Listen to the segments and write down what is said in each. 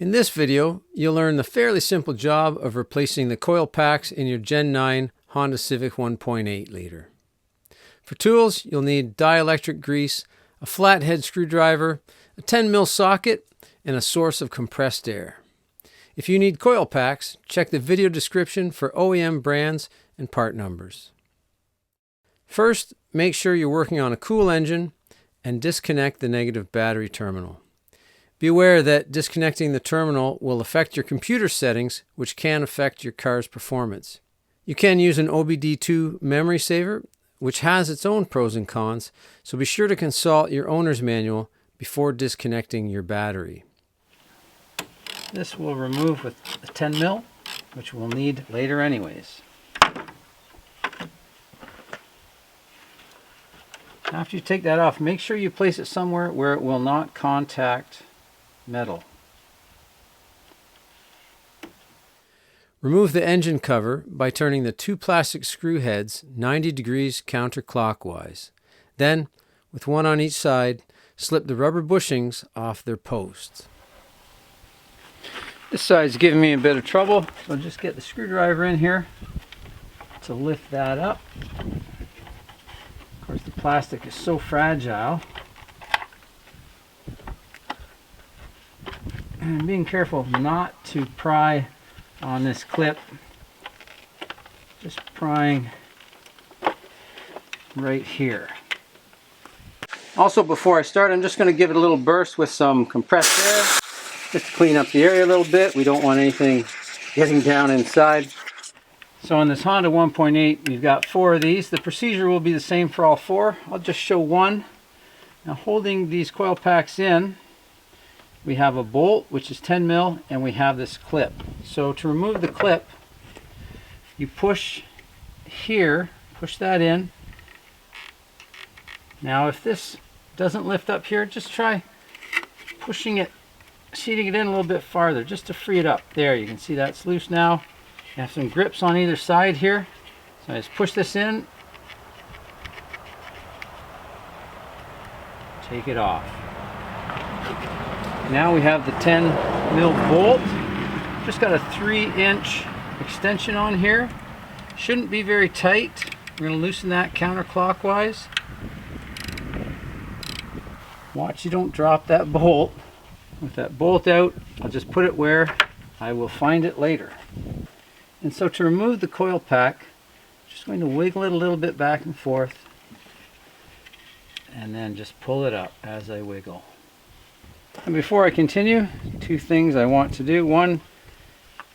In this video, you'll learn the fairly simple job of replacing the coil packs in your Gen 9 Honda Civic 1.8 liter. For tools, you'll need dielectric grease, a flathead screwdriver, a 10mm socket, and a source of compressed air. If you need coil packs, check the video description for OEM brands and part numbers. First, make sure you're working on a cool engine and disconnect the negative battery terminal. Be aware that disconnecting the terminal will affect your computer settings, which can affect your car's performance. You can use an OBD2 memory saver, which has its own pros and cons, so be sure to consult your owner's manual before disconnecting your battery. This we'll remove with a 10mm, which we'll need later anyways. After you take that off, make sure you place it somewhere where it will not contact metal. Remove the engine cover by turning the two plastic screw heads 90 degrees counterclockwise. Then, with one on each side, slip the rubber bushings off their posts. This side's giving me a bit of trouble, so I'll just get the screwdriver in here to lift that up. Of course, the plastic is so fragile. And being careful not to pry on this clip, just prying right here. Also, before I start, I'm just going to give it a little burst with some compressed air, just to clean up the area a little bit. We don't want anything getting down inside. So on this Honda 1.8, we've got 4 of these. The procedure will be the same for all 4. I'll just show one. Now, holding these coil packs in, we have a bolt, which is 10mm, and we have this clip. So to remove the clip, you push here, push that in. Now if this doesn't lift up here, just try pushing it, seating it in a little bit farther, just to free it up. There, you can see that's loose now. You have some grips on either side here. So I just push this in, take it off. Now we have the 10mm bolt. Just got a 3-inch extension on here. Shouldn't be very tight. We're going to loosen that counterclockwise. Watch you don't drop that bolt. With that bolt out, I'll just put it where I will find it later. And so to remove the coil pack, just going to wiggle it a little bit back and forth, and then just pull it up as I wiggle. And before I continue, 2 things I want to do. One,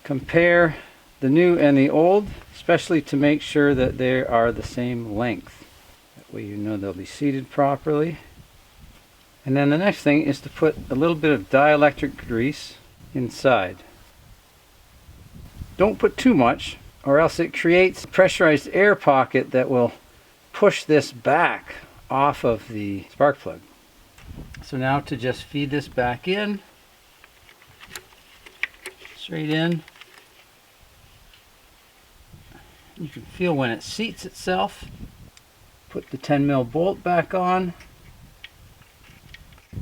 compare the new and the old, especially to make sure that they are the same length. That way you know they'll be seated properly. And then the next thing is to put a little bit of dielectric grease inside. Don't put too much, or else it creates a pressurized air pocket that will push this back off of the spark plug. So now to just feed this back in, straight in. You can feel when it seats itself. Put the 10mm bolt back on.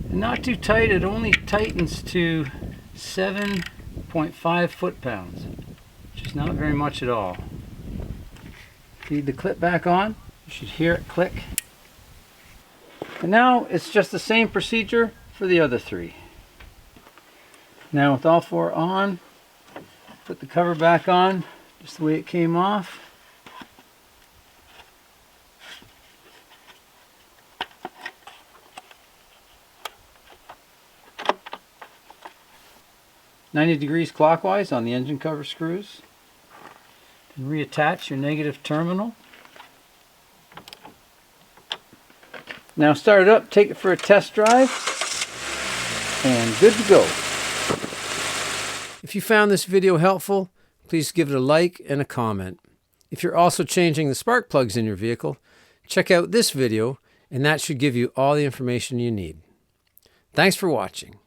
And not too tight, it only tightens to 7.5 foot-pounds, which is not very much at all. Feed the clip back on, you should hear it click. And now it's just the same procedure for the other 3. Now with all 4 on, put the cover back on just the way it came off. "90 degrees clockwise on the engine cover screws. And reattach your negative terminal. Now start it up, take it for a test drive, and good to go. If you found this video helpful, please give it a like and a comment. If you're also changing the spark plugs in your vehicle, check out this video, and that should give you all the information you need. Thanks for watching.